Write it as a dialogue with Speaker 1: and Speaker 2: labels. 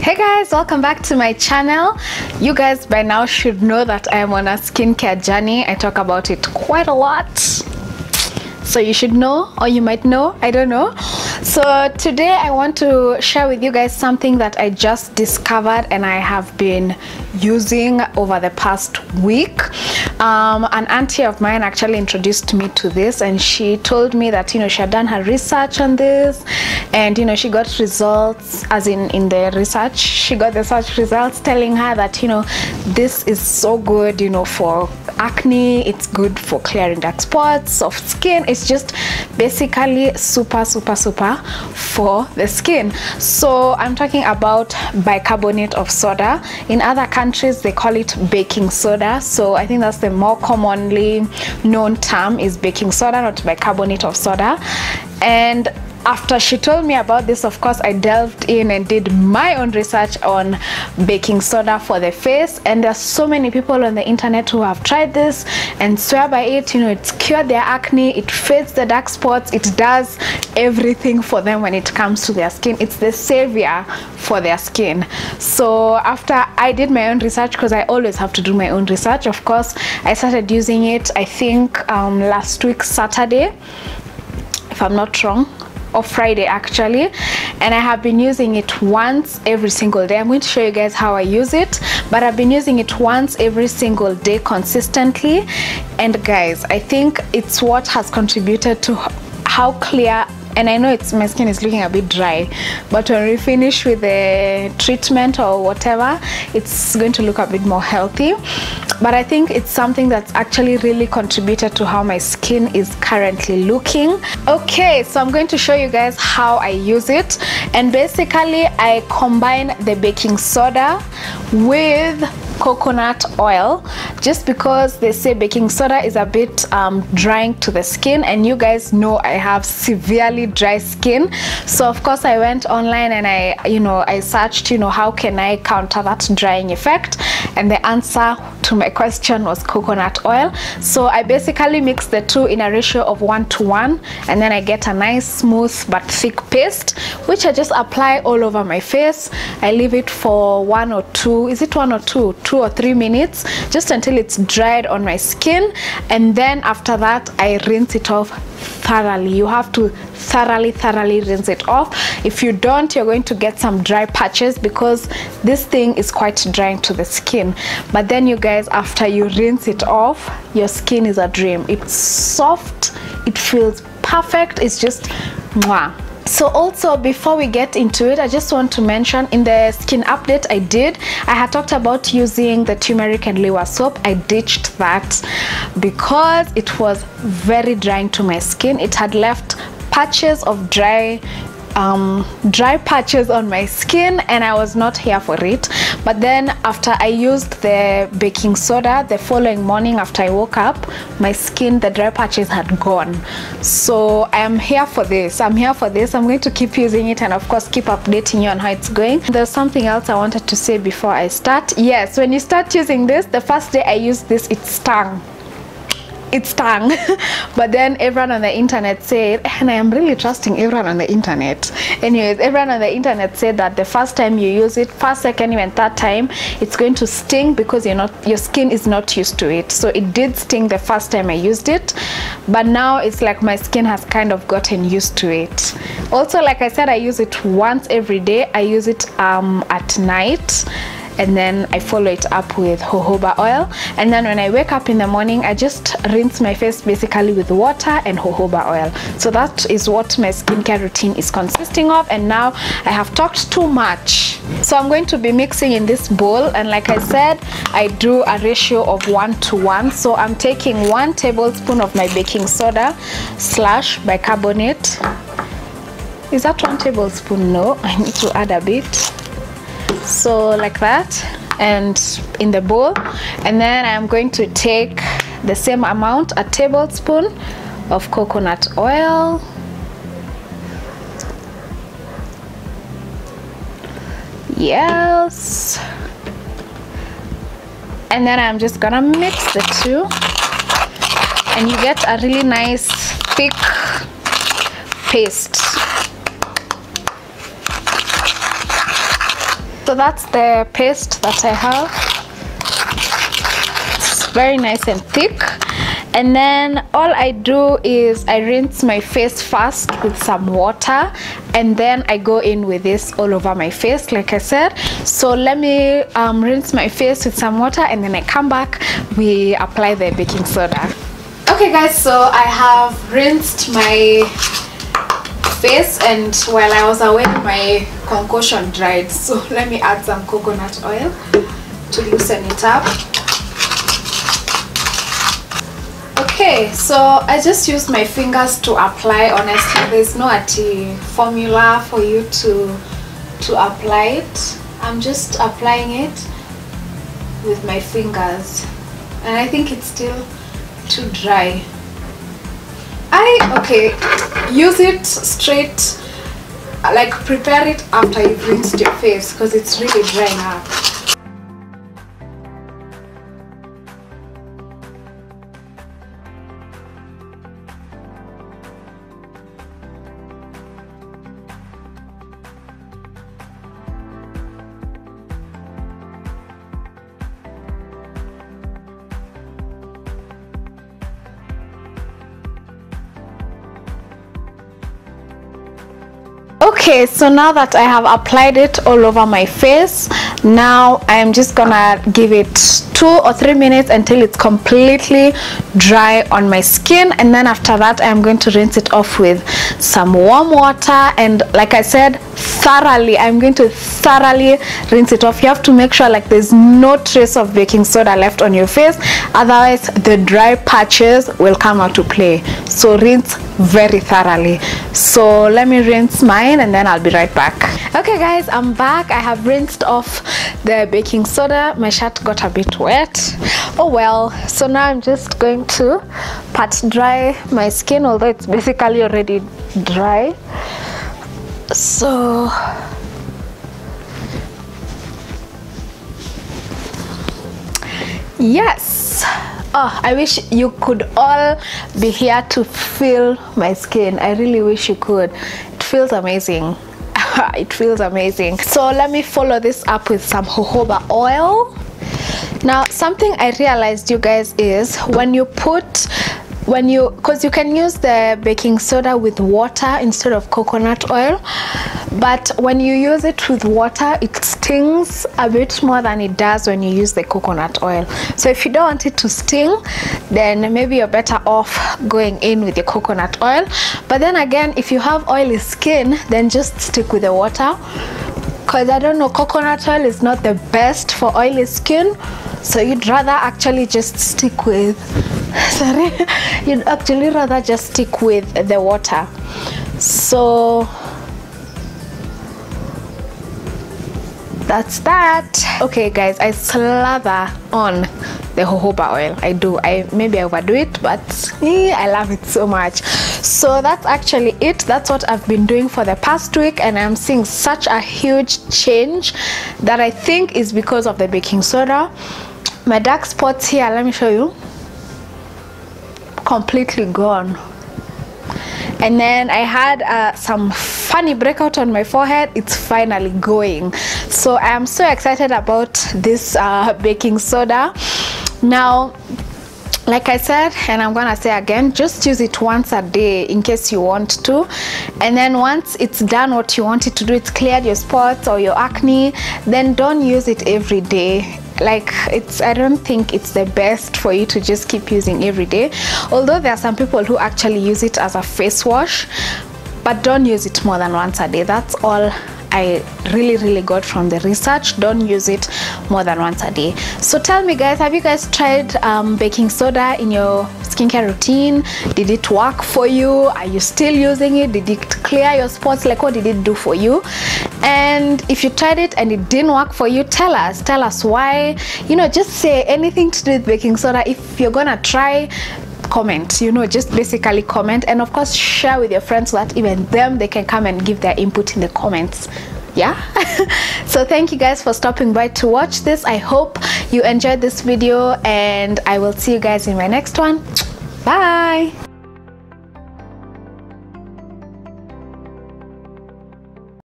Speaker 1: Hey guys, welcome back to my channel. You guys by now should know that I am on a skincare journey. I talk about it quite a lot, so you should know, or you might know, I don't know. So today I want to share with you guys something that I just discovered and I have been using over the past week. An auntie of mine actually introduced me to this, and she told me that, you know, she had done her research on this, and you know, she got results, as in the research she got the search results telling her that, you know, this is so good, you know, for acne, it's good for clearing dark spots, soft skin. It's just basically super for the skin. So I'm talking about bicarbonate of soda. In other countries they call it baking soda, so I think that's the more commonly known term, is baking soda, not bicarbonate of soda. And after she told me about this, of course I delved in and did my own research on baking soda for the face, and there's so many people on the internet who have tried this and swear by it. You know, it's cured their acne, it fades the dark spots, it does everything for them when it comes to their skin. It's the savior for their skin. So after I did my own research, because I always have to do my own research, of course I started using it, I think last week Saturday, if I'm not wrong, or Friday actually, and I have been using it once every single day. I'm going to show you guys how I use it, but I've been using it once every single day consistently, and guys, I think it's what has contributed to how clear, and I know it's, my skin is looking a bit dry, but when we finish with the treatment or whatever, it's going to look a bit more healthy. But I think it's something that's actually really contributed to how my skin is currently looking. Okay, so I'm going to show you guys how I use it, and basically I combine the baking soda with coconut oil, just because they say baking soda is a bit drying to the skin, and you guys know I have severely dry skin. So of course I went online and I searched, you know, how can I counter that drying effect, and the answer to my question was coconut oil. So I basically mix the two in a ratio of 1:1, and then I get a nice smooth but thick paste, which I just apply all over my face. I leave it for 2 or 3 minutes, just until it's dried on my skin, and then after that I rinse it off thoroughly. You have to thoroughly rinse it off. If you don't, you're going to get some dry patches, because this thing is quite drying to the skin. But then you guys, after you rinse it off, your skin is a dream. It's soft, it feels perfect, it's just mwah. So also, before we get into it, I just want to mention, in the skin update I did, I had talked about using the turmeric and liver soap. I ditched that because it was very drying to my skin. It had left patches of dry patches on my skin, and I was not here for it. But then after I used the baking soda, the following morning after I woke up, my skin, the dry patches had gone. So I am here for this. I'm going to keep using it, and of course keep updating you on how it's going. There's something else I wanted to say before I start. Yes, when you start using this, the first day I used this, it stung. But then everyone on the internet said, and I am really trusting everyone on the internet, anyways, everyone on the internet said that the first time you use it, first, second, even third time, it's going to sting, because your skin is not used to it. So it did sting the first time I used it, but now it's like my skin has kind of gotten used to it. Also, like I said, I use it once every day. I use it at night, and then I follow it up with jojoba oil, and then when I wake up in the morning, I just rinse my face basically with water and jojoba oil. So that is what my skincare routine is consisting of. And now I have talked too much, so I'm going to be mixing in this bowl, and like I said, I do a ratio of 1:1. So I'm taking 1 tablespoon of my baking soda / bicarbonate. Is that 1 tablespoon? No, I need to add a bit. So like that, and in the bowl, and then I'm going to take the same amount, a tablespoon of coconut oil, yes, and then I'm just gonna mix the two, and you get a really nice thick paste. So that's the paste that I have. It's very nice and thick. And then all I do is I rinse my face first with some water, and then I go in with this all over my face, like I said. So let me rinse my face with some water, and then I come back, we apply the baking soda. Okay guys, so I have rinsed my face, and while I was away my concoction dried, so let me add some coconut oil to loosen it up. Okay, so I just use my fingers to apply. Honestly, there's no formula for you to apply it. I'm just applying it with my fingers, and I think it's still too dry. Okay, use it straight, like prepare it after you've rinsed your face, because it's really drying up. Okay, so now that I have applied it all over my face, now I'm just gonna give it 2 or 3 minutes until it's completely dry on my skin, and then after that I'm going to rinse it off with some warm water, and like I said, I'm going to thoroughly rinse it off. You have to make sure like there's no trace of baking soda left on your face, otherwise the dry patches will come out to play. So rinse very thoroughly. So let me rinse mine and then I'll be right back. Okay guys, I'm back. I have rinsed off the baking soda. My shirt got a bit wet. Oh well. So now I'm just going to pat dry my skin, although it's basically already dry. So yes. Oh, I wish you could all be here to feel my skin. I really wish you could. It feels amazing. It feels amazing. So let me follow this up with some jojoba oil. Now something I realized, you guys, is because you can use the baking soda with water instead of coconut oil, but when you use it with water it stings a bit more than it does when you use the coconut oil. So if you don't want it to sting, then maybe you're better off going in with the coconut oil. But then again, if you have oily skin, then just stick with the water, because I don't know, coconut oil is not the best for oily skin. So you'd rather actually just stick with you'd actually rather just stick with the water. So that's that. Okay guys, I slather on the jojoba oil. Maybe I overdo it, but I love it so much. So that's actually it. That's what I've been doing for the past week, and I'm seeing such a huge change that I think is because of the baking soda. My dark spots here, let me show you, completely gone. And then I had some funny breakout on my forehead. It's finally going. So I am so excited about this baking soda. Now, like I said, and I'm gonna say again, just use it once a day in case you want to, and then once it's done what you want it to do, it's cleared your spots or your acne, then don't use it every day. Like, I don't think it's the best for you to just keep using every day, although there are some people who actually use it as a face wash, but don't use it more than once a day. That's all I really got from the research. Don't use it more than once a day. So tell me guys, have you guys tried baking soda in your skincare routine? Did it work for you? Are you still using it? Did it clear your spots? Like, what did it do for you? And if you tried it and it didn't work for you, tell us why. You know, just say anything to do with baking soda. If you're gonna try, comment, you know, just basically comment, and of course share with your friends so that even them, they can come and give their input in the comments. Yeah. So thank you guys for stopping by to watch this. I hope you enjoyed this video, and I will see you guys in my next one. Bye.